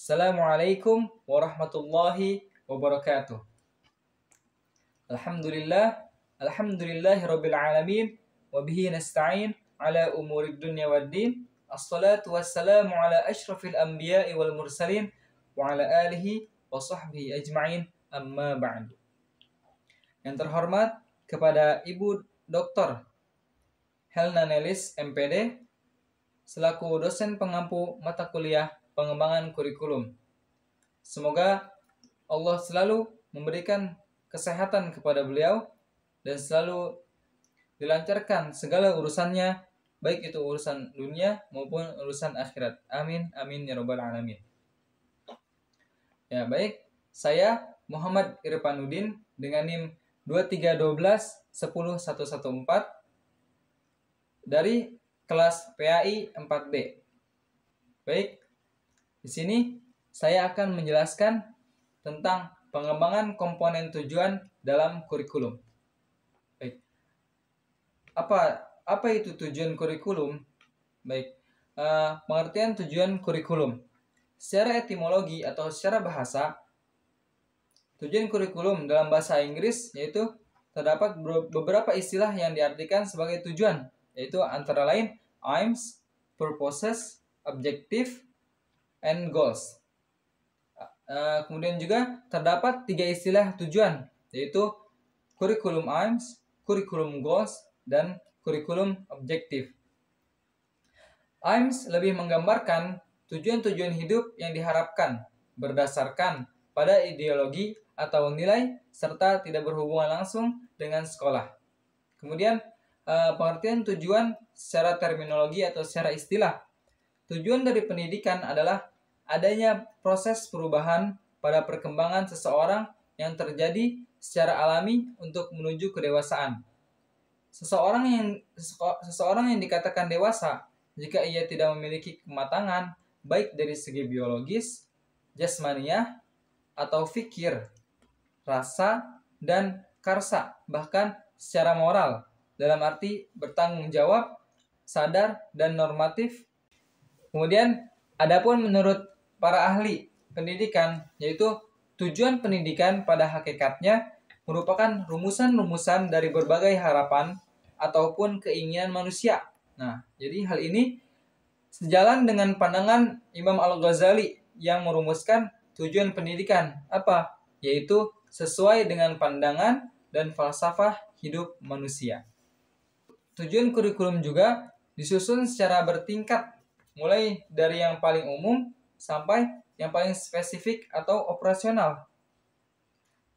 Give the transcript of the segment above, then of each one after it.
Assalamualaikum warahmatullahi wabarakatuh. Alhamdulillahi rabbil alamin wa bihi nasta'in ala umurid dunya waddin. Assalatu wassalamu ala asyrafil anbiya'i wal mursalin wa ala alihi wa sahbihi ajma'in, amma ba'du. Yang terhormat kepada Ibu Dr. Helna Nelis, MPD, selaku dosen pengampu mata kuliah pengembangan kurikulum. Semoga Allah selalu memberikan kesehatan kepada beliau dan selalu dilancarkan segala urusannya, baik itu urusan dunia maupun urusan akhirat. Amin, amin ya rabbal alamin. Ya, baik. Saya Muhammad Irfanuddin dengan NIM 2312-10114 dari kelas PAI 4B. Baik. Di sini saya akan menjelaskan tentang pengembangan komponen tujuan dalam kurikulum. Baik. Apa itu tujuan kurikulum? Baik. Pengertian tujuan kurikulum. Secara etimologi atau secara bahasa, tujuan kurikulum dalam bahasa Inggris yaitu terdapat beberapa istilah yang diartikan sebagai tujuan, yaitu antara lain aims, purposes, objective, and goals. Kemudian juga terdapat 3 istilah tujuan, yaitu curriculum aims, curriculum goals, dan curriculum objective. Aims lebih menggambarkan tujuan-tujuan hidup yang diharapkan berdasarkan pada ideologi atau nilai serta tidak berhubungan langsung dengan sekolah. Kemudian pengertian tujuan secara terminologi atau secara istilah. Tujuan dari pendidikan adalah adanya proses perubahan pada perkembangan seseorang yang terjadi secara alami untuk menuju kedewasaan. Seseorang yang dikatakan dewasa jika ia tidak memiliki kematangan baik dari segi biologis, jasmaniah, atau fikir, rasa, dan karsa, bahkan secara moral, dalam arti bertanggung jawab, sadar, dan normatif. Kemudian, adapun menurut para ahli pendidikan, yaitu tujuan pendidikan pada hakikatnya merupakan rumusan-rumusan dari berbagai harapan ataupun keinginan manusia. Nah, jadi hal ini sejalan dengan pandangan Imam Al-Ghazali yang merumuskan tujuan pendidikan apa? Yaitu sesuai dengan pandangan dan falsafah hidup manusia. Tujuan kurikulum juga disusun secara bertingkat, mulai dari yang paling umum sampai yang paling spesifik atau operasional.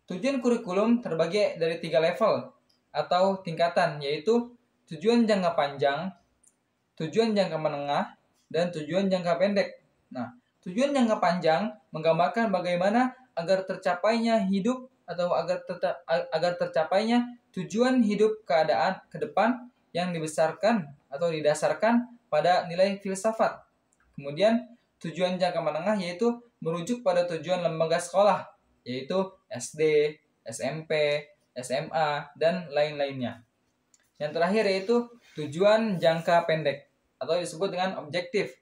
Tujuan kurikulum terbagi dari 3 level atau tingkatan, yaitu tujuan jangka panjang, tujuan jangka menengah, dan tujuan jangka pendek. Nah, tujuan jangka panjang menggambarkan bagaimana agar tercapainya hidup atau agar tercapainya tujuan hidup keadaan ke depan yang dibesarkan atau didasarkan pada nilai filsafat. Kemudian tujuan jangka menengah yaitu merujuk pada tujuan lembaga sekolah, yaitu SD, SMP, SMA, dan lain-lainnya. Yang terakhir yaitu tujuan jangka pendek atau disebut dengan objektif,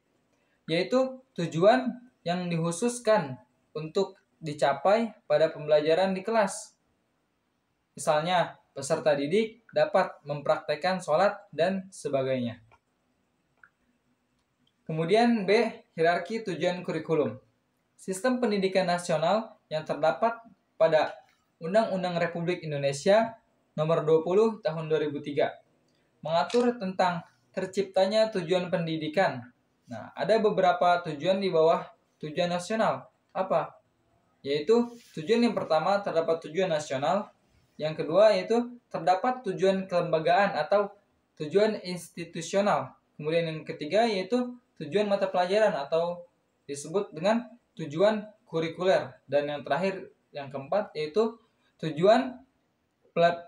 yaitu tujuan yang dikhususkan untuk dicapai pada pembelajaran di kelas. Misalnya, peserta didik dapat mempraktekkan sholat dan sebagainya. Kemudian B, hierarki tujuan kurikulum. Sistem pendidikan nasional yang terdapat pada Undang-Undang Republik Indonesia Nomor 20 Tahun 2003 mengatur tentang terciptanya tujuan pendidikan. Nah, ada beberapa tujuan di bawah tujuan nasional. Apa? Yaitu tujuan yang pertama terdapat tujuan nasional, yang kedua yaitu terdapat tujuan kelembagaan atau tujuan institusional. Kemudian yang ketiga yaitu tujuan mata pelajaran atau disebut dengan tujuan kurikuler. Dan yang terakhir, yang keempat yaitu tujuan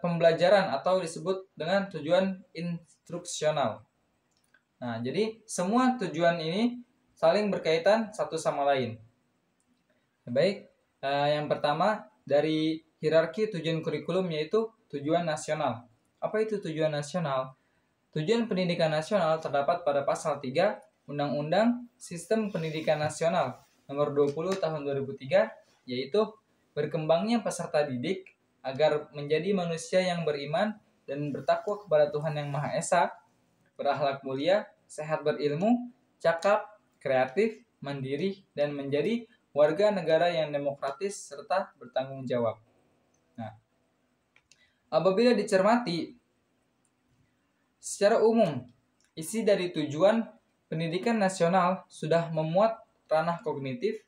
pembelajaran atau disebut dengan tujuan instruksional. Nah, jadi semua tujuan ini saling berkaitan satu sama lain. Baik, yang pertama dari hierarki tujuan kurikulum yaitu tujuan nasional. Apa itu tujuan nasional? Tujuan pendidikan nasional terdapat pada pasal 3 Undang-Undang Sistem Pendidikan Nasional nomor 20 tahun 2003, yaitu berkembangnya peserta didik agar menjadi manusia yang beriman dan bertakwa kepada Tuhan Yang Maha Esa, berakhlak mulia, sehat berilmu, cakap, kreatif, mandiri, dan menjadi warga negara yang demokratis serta bertanggung jawab. Nah, apabila dicermati secara umum, isi dari tujuan pendidikan nasional sudah memuat ranah kognitif,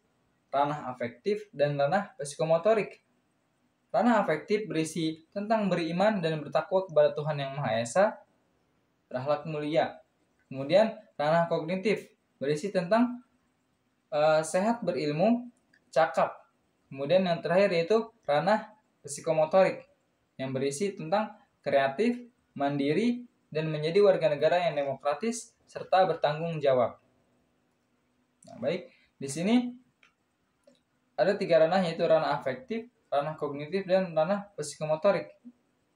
ranah afektif, dan ranah psikomotorik. Ranah afektif berisi tentang beriman dan bertakwa kepada Tuhan Yang Maha Esa, berakhlak mulia. Kemudian ranah kognitif berisi tentang sehat berilmu, cakap. Kemudian yang terakhir yaitu ranah psikomotorik yang berisi tentang kreatif, mandiri, dan menjadi warga negara yang demokratis serta bertanggung jawab. Nah, baik, di sini ada 3 ranah, yaitu ranah afektif, ranah kognitif, dan ranah psikomotorik.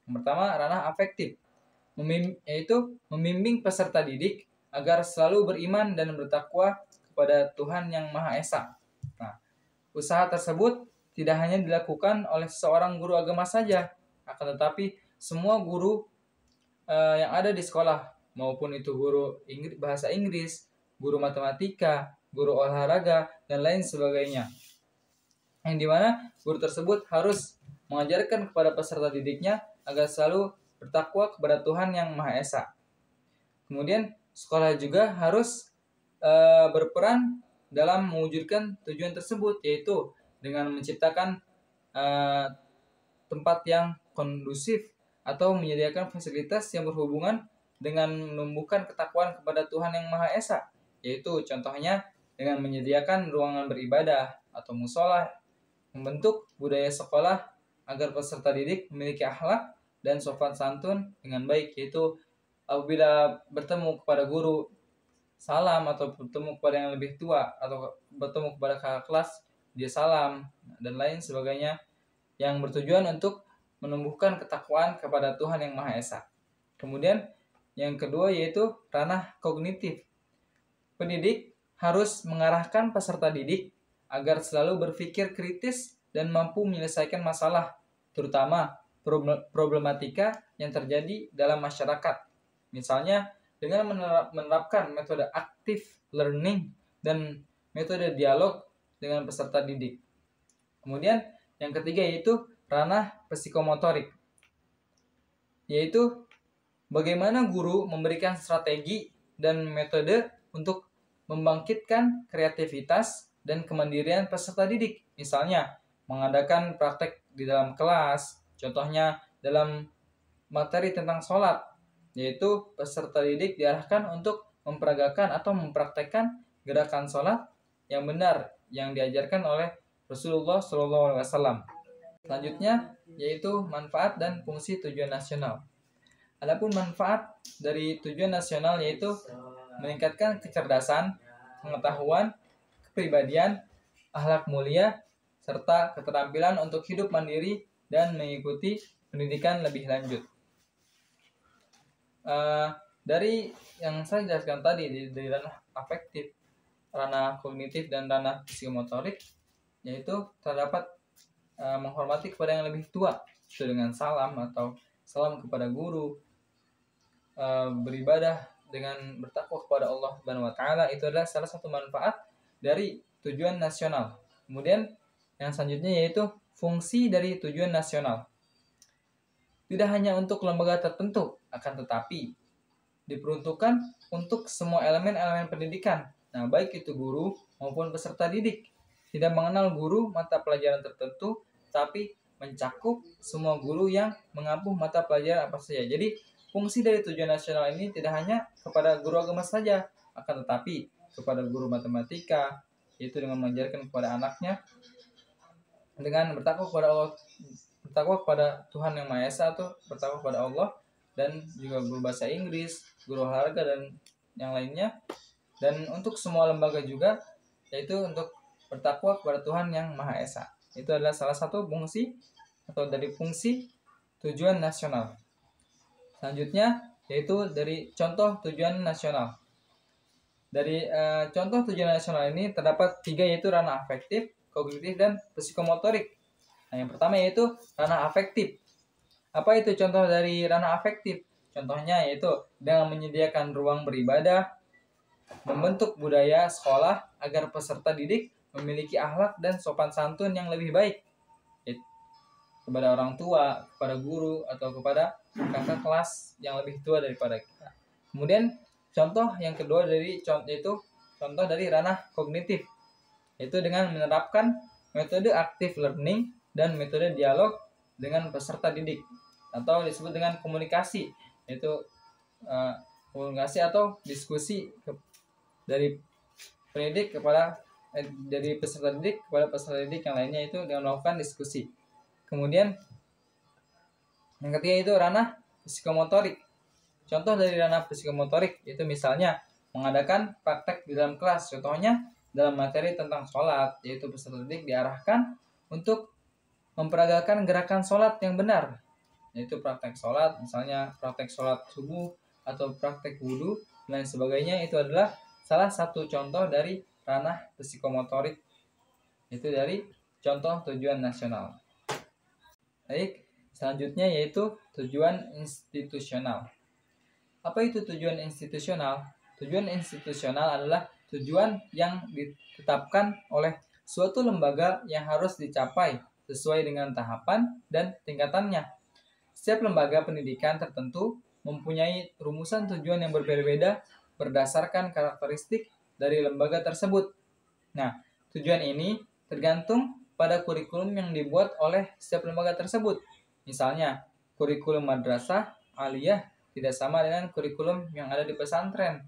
Yang pertama, ranah afektif, yaitu membimbing peserta didik agar selalu beriman dan bertakwa kepada Tuhan Yang Maha Esa. Nah, usaha tersebut tidak hanya dilakukan oleh seorang guru agama saja, akan tetapi semua guru yang ada di sekolah, maupun itu guru bahasa Inggris, guru matematika, guru olahraga, dan lain sebagainya. Yang dimana guru tersebut harus mengajarkan kepada peserta didiknya agar selalu bertakwa kepada Tuhan Yang Maha Esa. Kemudian sekolah juga harus berperan dalam mewujudkan tujuan tersebut, yaitu dengan menciptakan tempat yang kondusif atau menyediakan fasilitas yang berhubungan dengan menumbuhkan ketakwaan kepada Tuhan Yang Maha Esa, yaitu contohnya dengan menyediakan ruangan beribadah atau musola, membentuk budaya sekolah agar peserta didik memiliki akhlak dan sopan santun dengan baik, yaitu apabila bertemu kepada guru salam, atau bertemu kepada yang lebih tua, atau bertemu kepada kakak kelas dia salam, dan lain sebagainya, yang bertujuan untuk menumbuhkan ketakwaan kepada Tuhan Yang Maha Esa. Kemudian yang kedua yaitu ranah kognitif. Pendidik harus mengarahkan peserta didik agar selalu berpikir kritis dan mampu menyelesaikan masalah, terutama problematika yang terjadi dalam masyarakat. Misalnya dengan menerapkan metode active learning dan metode dialog dengan peserta didik. Kemudian yang ketiga yaitu ranah psikomotorik, yaitu bagaimana guru memberikan strategi dan metode untuk membangkitkan kreativitas dan kemandirian peserta didik. Misalnya mengadakan praktek di dalam kelas, contohnya dalam materi tentang sholat, yaitu peserta didik diarahkan untuk memperagakan atau mempraktekkan gerakan sholat yang benar yang diajarkan oleh Rasulullah SAW. Selanjutnya yaitu manfaat dan fungsi tujuan nasional. Adapun manfaat dari tujuan nasional yaitu meningkatkan kecerdasan, pengetahuan, kepribadian, akhlak mulia, serta keterampilan untuk hidup mandiri dan mengikuti pendidikan lebih lanjut. Dari yang saya jelaskan tadi dari ranah afektif, ranah kognitif, dan ranah psikomotorik, yaitu terdapat menghormati kepada yang lebih tua, itu dengan salam atau salam kepada guru, beribadah dengan bertakwa kepada Allah Subhanahu wa taala, itu adalah salah satu manfaat dari tujuan nasional. Kemudian yang selanjutnya yaitu fungsi dari tujuan nasional. Tidak hanya untuk lembaga tertentu, akan tetapi diperuntukkan untuk semua elemen-elemen pendidikan. Nah, baik itu guru maupun peserta didik. Tidak mengenal guru mata pelajaran tertentu, tapi mencakup semua guru yang mengampu mata pelajaran apa saja. Jadi fungsi dari tujuan nasional ini tidak hanya kepada guru agama saja, akan tetapi kepada guru matematika, yaitu dengan mengajarkan kepada anaknya dengan bertakwa kepada Allah, bertakwa kepada Tuhan Yang Maha Esa, atau bertakwa kepada Allah, dan juga guru bahasa Inggris, guru olahraga, dan yang lainnya. Dan untuk semua lembaga juga, yaitu untuk bertakwa kepada Tuhan Yang Maha Esa. Itu adalah salah satu fungsi atau dari fungsi tujuan nasional. Selanjutnya yaitu dari contoh tujuan nasional. Dari contoh tujuan nasional ini terdapat 3, yaitu ranah afektif, kognitif, dan psikomotorik. Nah, yang pertama yaitu ranah afektif. Apa itu contoh dari ranah afektif? Contohnya yaitu dengan menyediakan ruang beribadah, membentuk budaya sekolah agar peserta didik memiliki akhlak dan sopan santun yang lebih baik kepada orang tua, kepada guru, atau kepada kakak kelas yang lebih tua daripada kita. Kemudian contoh yang kedua yaitu contoh dari ranah kognitif, yaitu dengan menerapkan metode active learning dan metode dialog dengan peserta didik, atau disebut dengan komunikasi, yaitu komunikasi atau diskusi dari pendidik kepada dari peserta didik kepada peserta didik yang lainnya, itu dengan melakukan diskusi. Kemudian yang ketiga itu ranah psikomotorik. Contoh dari ranah psikomotorik itu misalnya mengadakan praktek di dalam kelas. Contohnya dalam materi tentang sholat, yaitu peserta didik diarahkan untuk memperagakan gerakan sholat yang benar, yaitu praktek sholat, misalnya praktek sholat subuh atau praktek wudhu dan lain sebagainya. Itu adalah salah satu contoh dari ranah psikomotorik, itu dari contoh tujuan nasional. Baik, selanjutnya yaitu tujuan institusional. Apa itu tujuan institusional? Tujuan institusional adalah tujuan yang ditetapkan oleh suatu lembaga yang harus dicapai sesuai dengan tahapan dan tingkatannya. Setiap lembaga pendidikan tertentu mempunyai rumusan tujuan yang berbeda-beda berdasarkan karakteristik dari lembaga tersebut. Nah, tujuan ini tergantung pada kurikulum yang dibuat oleh setiap lembaga tersebut. Misalnya, kurikulum madrasah aliyah tidak sama dengan kurikulum yang ada di pesantren.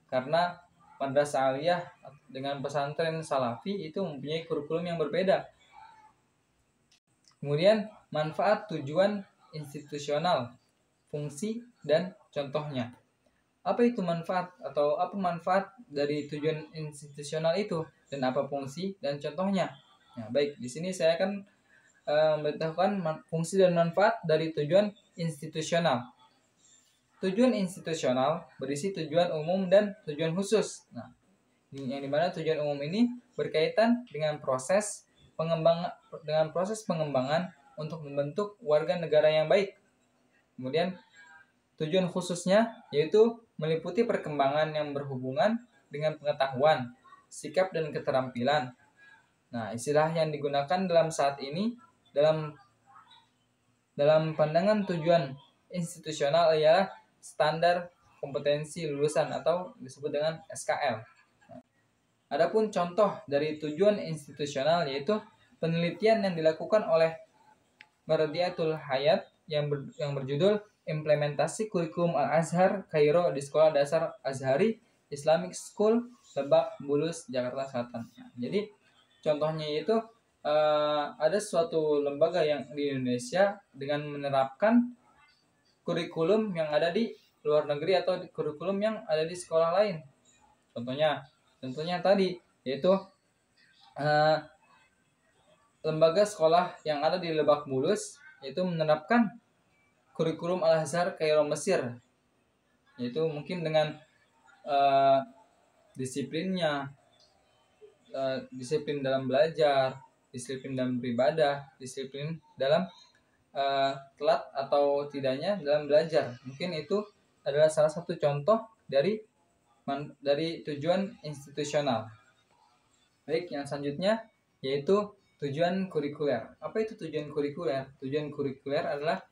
Karena madrasah aliyah dengan pesantren salafi itu mempunyai kurikulum yang berbeda. Kemudian, manfaat tujuan institusional, fungsi, dan contohnya. Apa itu manfaat atau apa manfaat dari tujuan institusional itu, dan apa fungsi dan contohnya? Nah, baik, di sini saya akan memberitahukan fungsi dan manfaat dari tujuan institusional. Tujuan institusional berisi tujuan umum dan tujuan khusus. Nah, yang dimana tujuan umum ini berkaitan dengan proses pengembangan untuk membentuk warga negara yang baik. Kemudian tujuan khususnya yaitu meliputi perkembangan yang berhubungan dengan pengetahuan, sikap, dan keterampilan. Nah, istilah yang digunakan dalam saat ini dalam pandangan tujuan institusional ialah standar kompetensi lulusan atau disebut dengan SKL. Nah, adapun contoh dari tujuan institusional yaitu penelitian yang dilakukan oleh Mardiyatul Hayat yang berjudul Implementasi Kurikulum Al-Azhar Kairo di Sekolah Dasar Azhari Islamic School, Lebak Bulus, Jakarta Selatan. Nah, jadi contohnya itu ada suatu lembaga yang di Indonesia dengan menerapkan kurikulum yang ada di luar negeri atau kurikulum yang ada di sekolah lain. Contohnya tadi yaitu lembaga sekolah yang ada di Lebak Bulus yaitu menerapkan kurikulum Al-Azhar Kairo Mesir, yaitu mungkin dengan disiplinnya, disiplin dalam belajar, disiplin dalam beribadah, disiplin dalam telat atau tidaknya dalam belajar. Mungkin itu adalah salah satu contoh dari tujuan institusional. Baik, yang selanjutnya yaitu tujuan kurikuler. Apa itu tujuan kurikuler? Tujuan kurikuler adalah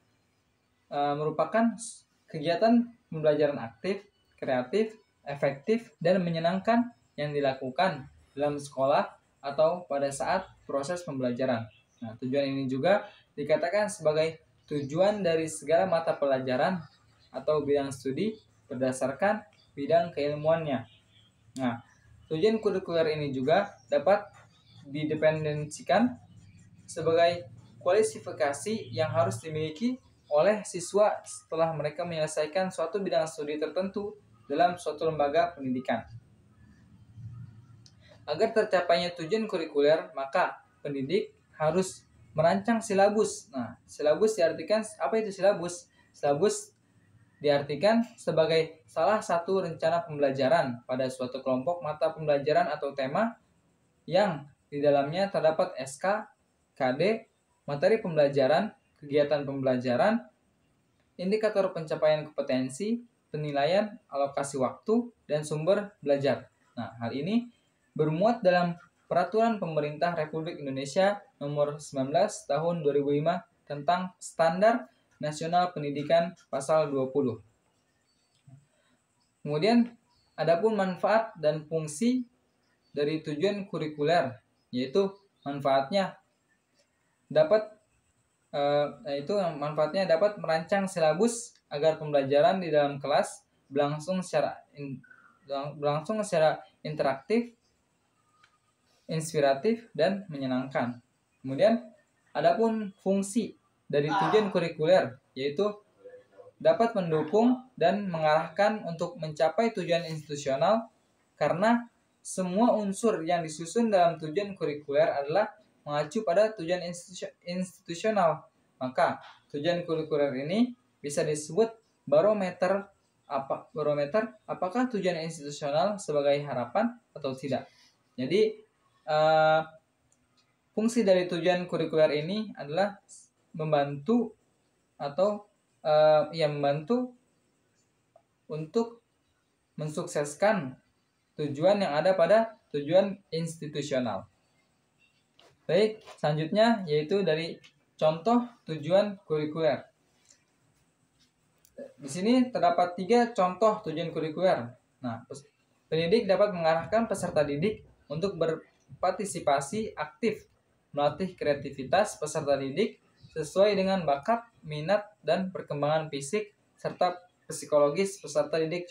merupakan kegiatan pembelajaran aktif, kreatif, efektif, dan menyenangkan yang dilakukan dalam sekolah atau pada saat proses pembelajaran. Nah, tujuan ini juga dikatakan sebagai tujuan dari segala mata pelajaran atau bidang studi berdasarkan bidang keilmuannya. Nah, tujuan kurikuler ini juga dapat didependensikan sebagai kualifikasi yang harus dimiliki oleh siswa setelah mereka menyelesaikan suatu bidang studi tertentu dalam suatu lembaga pendidikan. Agar tercapainya tujuan kurikuler, maka pendidik harus merancang silabus. Nah, silabus diartikan apa itu silabus? Silabus diartikan sebagai salah satu rencana pembelajaran pada suatu kelompok mata pembelajaran atau tema yang di dalamnya terdapat SK, KD, materi pembelajaran, kegiatan pembelajaran, indikator pencapaian kompetensi, penilaian, alokasi waktu, dan sumber belajar. Nah, hal ini bermuat dalam Peraturan Pemerintah Republik Indonesia Nomor 19 Tahun 2005 tentang Standar Nasional Pendidikan Pasal 20. Kemudian, adapun manfaat dan fungsi dari tujuan kurikuler, yaitu manfaatnya dapat merancang silabus agar pembelajaran di dalam kelas berlangsung secara interaktif, inspiratif, dan menyenangkan. Kemudian, adapun fungsi dari tujuan kurikuler, yaitu dapat mendukung dan mengarahkan untuk mencapai tujuan institusional karena semua unsur yang disusun dalam tujuan kurikuler adalah mengacu pada tujuan institusional. Maka, tujuan kurikuler ini bisa disebut barometer apakah tujuan institusional sebagai harapan atau tidak. Jadi, fungsi dari tujuan kurikuler ini adalah membantu untuk mensukseskan tujuan yang ada pada tujuan institusional. Baik, selanjutnya yaitu dari contoh tujuan kurikuler. Di sini terdapat 3 contoh tujuan kurikuler. Nah, pendidik dapat mengarahkan peserta didik untuk berpartisipasi aktif, melatih kreativitas peserta didik sesuai dengan bakat, minat, dan perkembangan fisik serta psikologis peserta didik.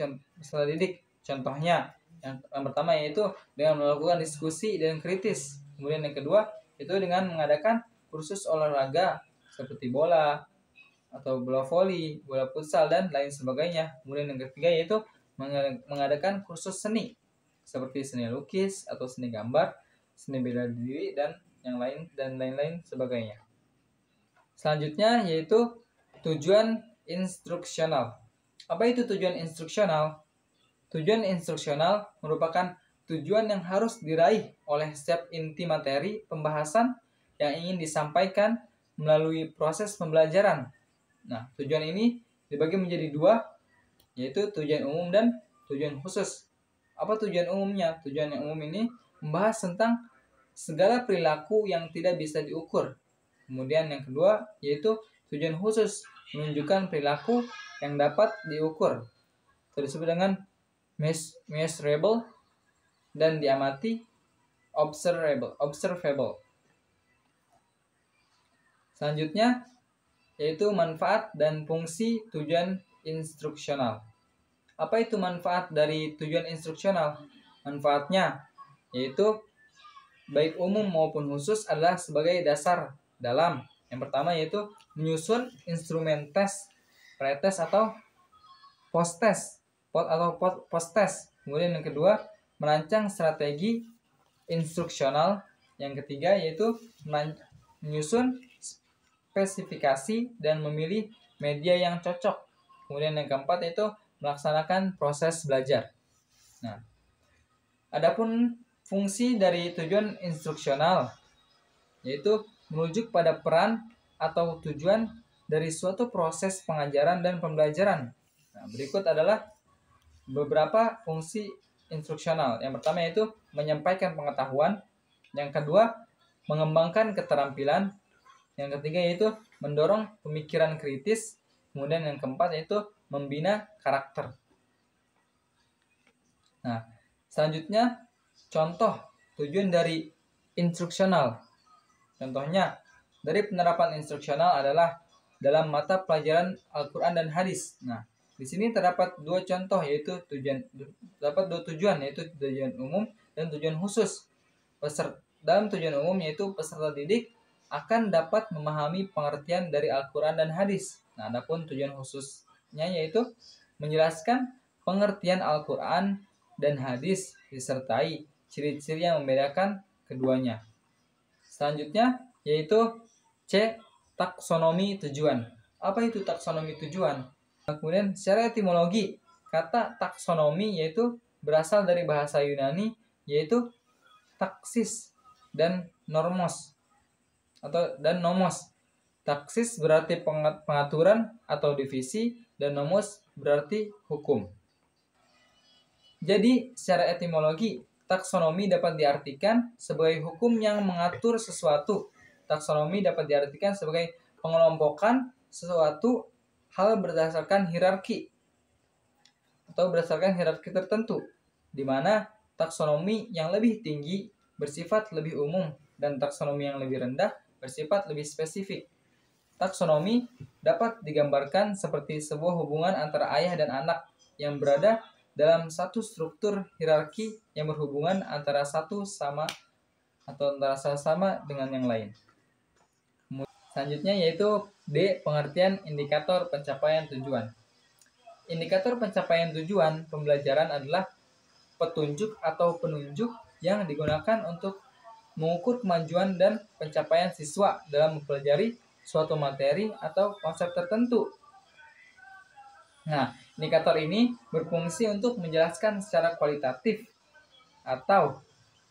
Contohnya, yang pertama yaitu dengan melakukan diskusi dan kritis. Kemudian yang kedua itu dengan mengadakan kursus olahraga seperti bola atau bola voli, bola futsal, dan lain sebagainya. Kemudian yang ketiga yaitu mengadakan kursus seni seperti seni lukis atau seni gambar, seni bela diri, dan lain-lain sebagainya. Selanjutnya yaitu tujuan instruksional. Apa itu tujuan instruksional? Tujuan instruksional merupakan tujuan yang harus diraih oleh setiap inti materi pembahasan yang ingin disampaikan melalui proses pembelajaran. Nah, tujuan ini dibagi menjadi 2, yaitu tujuan umum dan tujuan khusus. Apa tujuan umumnya? Tujuan yang umum ini membahas tentang segala perilaku yang tidak bisa diukur. Kemudian yang kedua yaitu tujuan khusus, menunjukkan perilaku yang dapat diukur. Itu disebut dengan measurable dan diamati observable. Selanjutnya yaitu manfaat dan fungsi tujuan instruksional. Apa itu manfaat dari tujuan instruksional? Manfaatnya yaitu baik umum maupun khusus adalah sebagai dasar dalam. Yang pertama yaitu menyusun instrumen tes, pretest atau post-test. Kemudian yang kedua, merancang strategi instruksional. Yang ketiga yaitu menyusun spesifikasi dan memilih media yang cocok. Kemudian yang keempat yaitu melaksanakan proses belajar. Nah, adapun fungsi dari tujuan instruksional yaitu merujuk pada peran atau tujuan dari suatu proses pengajaran dan pembelajaran. Nah, berikut adalah beberapa fungsi instruksional. Yang pertama yaitu menyampaikan pengetahuan, yang kedua mengembangkan keterampilan, yang ketiga yaitu mendorong pemikiran kritis, kemudian yang keempat yaitu membina karakter. Nah, selanjutnya contoh tujuan dari instruksional. Contohnya dari penerapan instruksional adalah dalam mata pelajaran Al-Quran dan Hadis. Nah, di sini terdapat 2 contoh yaitu tujuan yaitu tujuan umum dan tujuan khusus. Dalam tujuan umum yaitu peserta didik akan dapat memahami pengertian dari Al-Quran dan Hadis. Nah, adapun tujuan khususnya yaitu menjelaskan pengertian Al-Quran dan Hadis disertai ciri-ciri yang membedakan keduanya. Selanjutnya yaitu C. Taksonomi tujuan. Apa itu taksonomi tujuan? Kemudian secara etimologi, kata taksonomi yaitu berasal dari bahasa Yunani yaitu taksis dan normos dan nomos. Taksis berarti pengaturan atau divisi dan nomos berarti hukum. Jadi, secara etimologi, taksonomi dapat diartikan sebagai hukum yang mengatur sesuatu. Taksonomi dapat diartikan sebagai pengelompokan sesuatu hal berdasarkan hierarki atau berdasarkan hierarki tertentu, di mana taksonomi yang lebih tinggi bersifat lebih umum dan taksonomi yang lebih rendah bersifat lebih spesifik. Taksonomi dapat digambarkan seperti sebuah hubungan antara ayah dan anak yang berada dalam satu struktur hierarki yang berhubungan antara satu sama dengan yang lain. Selanjutnya yaitu D. Pengertian indikator pencapaian tujuan. Indikator pencapaian tujuan pembelajaran adalah petunjuk atau penunjuk yang digunakan untuk mengukur kemajuan dan pencapaian siswa dalam mempelajari suatu materi atau konsep tertentu. Nah, indikator ini berfungsi untuk menjelaskan secara kualitatif atau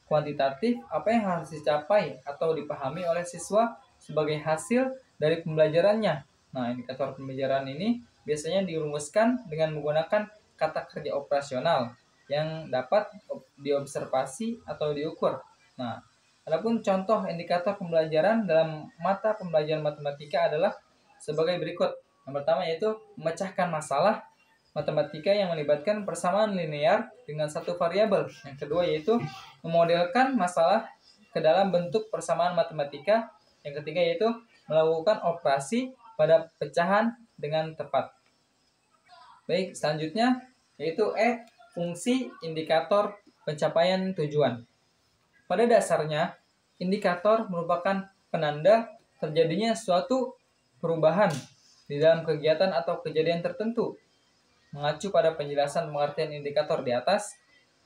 kuantitatif apa yang harus dicapai atau dipahami oleh siswa sebagai hasil dari pembelajarannya. Nah, indikator pembelajaran ini biasanya dirumuskan dengan menggunakan kata kerja operasional yang dapat diobservasi atau diukur. Nah, adapun contoh indikator pembelajaran dalam mata pembelajaran matematika adalah sebagai berikut. Yang pertama yaitu memecahkan masalah matematika yang melibatkan persamaan linear dengan satu variabel. Yang kedua yaitu memodelkan masalah ke dalam bentuk persamaan matematika. Yang ketiga yaitu melakukan operasi pada pecahan dengan tepat. Baik, selanjutnya yaitu E. Fungsi indikator pencapaian tujuan. Pada dasarnya, indikator merupakan penanda terjadinya suatu perubahan di dalam kegiatan atau kejadian tertentu. Mengacu pada penjelasan pengertian indikator di atas,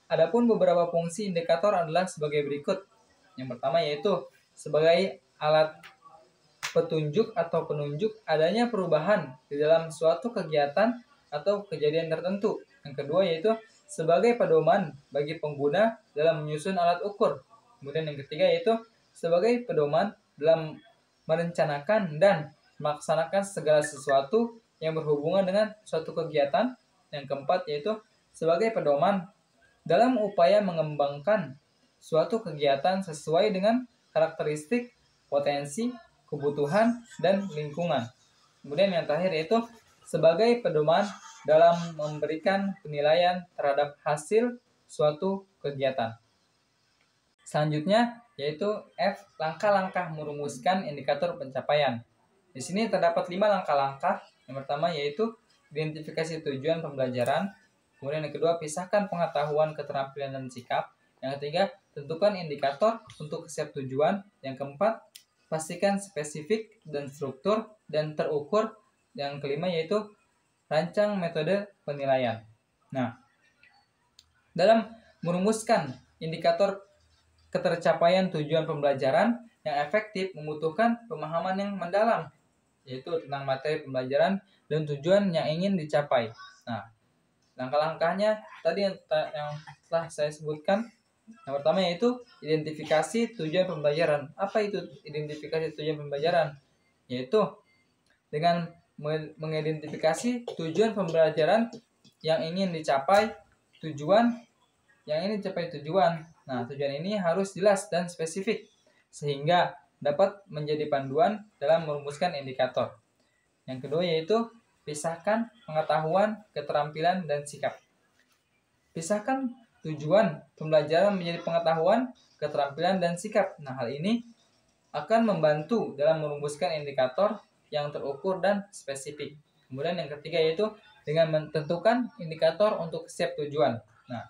adapun beberapa fungsi indikator adalah sebagai berikut. Yang pertama yaitu sebagai alat petunjuk atau penunjuk adanya perubahan di dalam suatu kegiatan atau kejadian tertentu. Yang kedua yaitu sebagai pedoman bagi pengguna dalam menyusun alat ukur. Kemudian yang ketiga yaitu sebagai pedoman dalam merencanakan dan melaksanakan segala sesuatu yang berhubungan dengan suatu kegiatan. Yang keempat yaitu sebagai pedoman dalam upaya mengembangkan suatu kegiatan sesuai dengan karakteristik, potensi, kebutuhan, dan lingkungan. Kemudian yang terakhir yaitu sebagai pedoman dalam memberikan penilaian terhadap hasil suatu kegiatan. Selanjutnya yaitu F. Langkah-langkah merumuskan indikator pencapaian. Di sini terdapat 5 langkah-langkah. Yang pertama yaitu identifikasi tujuan pembelajaran. Kemudian yang kedua, pisahkan pengetahuan, keterampilan, dan sikap. Yang ketiga, tentukan indikator untuk setiap tujuan. Yang keempat, pastikan spesifik dan struktur dan terukur. Yang kelima yaitu rancang metode penilaian. Nah, dalam merumuskan indikator ketercapaian tujuan pembelajaran yang efektif membutuhkan pemahaman yang mendalam, yaitu tentang materi pembelajaran dan tujuan yang ingin dicapai. Nah, langkah-langkahnya tadi yang telah saya sebutkan. Yang pertama yaitu identifikasi tujuan pembelajaran. Apa itu identifikasi tujuan pembelajaran? Yaitu dengan mengidentifikasi tujuan pembelajaran yang ingin dicapai, tujuan. Nah, tujuan ini harus jelas dan spesifik sehingga dapat menjadi panduan dalam merumuskan indikator. Yang kedua yaitu pisahkan pengetahuan, keterampilan, dan sikap. Pisahkan tujuan pembelajaran menjadi pengetahuan, keterampilan, dan sikap. Nah, hal ini akan membantu dalam merumuskan indikator yang terukur dan spesifik. Kemudian yang ketiga yaitu dengan menentukan indikator untuk setiap tujuan. Nah,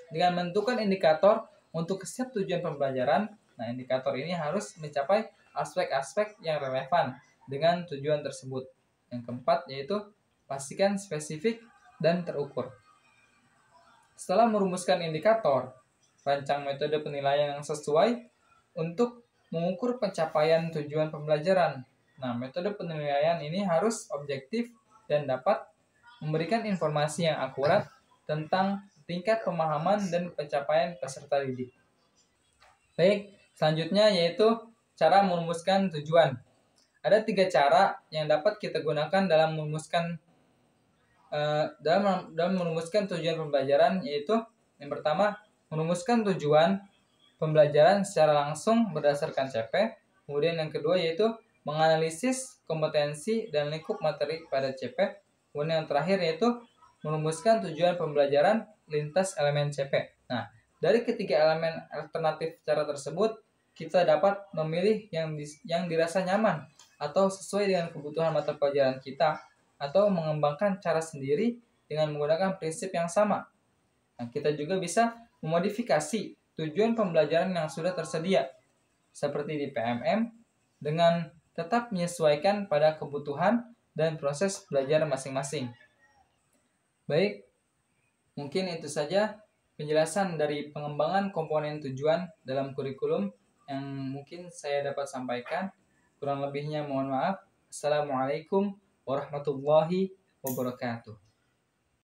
dengan menentukan indikator untuk setiap tujuan pembelajaran, nah indikator ini harus mencapai aspek-aspek yang relevan dengan tujuan tersebut. Yang keempat yaitu pastikan spesifik dan terukur. Setelah merumuskan indikator, rancang metode penilaian yang sesuai untuk mengukur pencapaian tujuan pembelajaran. Nah, metode penilaian ini harus objektif dan dapat memberikan informasi yang akurat tentang tingkat pemahaman dan pencapaian peserta didik. Baik, selanjutnya yaitu cara merumuskan tujuan. Ada 3 cara yang dapat kita gunakan dalam merumuskan tujuan pembelajaran, yaitu yang pertama, merumuskan tujuan pembelajaran secara langsung berdasarkan CP. Kemudian yang kedua yaitu menganalisis kompetensi dan lingkup materi pada CP. Kemudian yang terakhir yaitu merumuskan tujuan pembelajaran lintas elemen CP. Nah, dari ketiga elemen alternatif cara tersebut, kita dapat memilih yang dirasa nyaman atau sesuai dengan kebutuhan mata pelajaran kita, atau mengembangkan cara sendiri dengan menggunakan prinsip yang sama. Nah, kita juga bisa memodifikasi tujuan pembelajaran yang sudah tersedia, seperti di PMM, dengan tetap menyesuaikan pada kebutuhan dan proses belajar masing-masing. Baik, mungkin itu saja penjelasan dari pengembangan komponen tujuan dalam kurikulum yang mungkin saya dapat sampaikan. Kurang lebihnya mohon maaf. Assalamualaikum warahmatullahi wabarakatuh.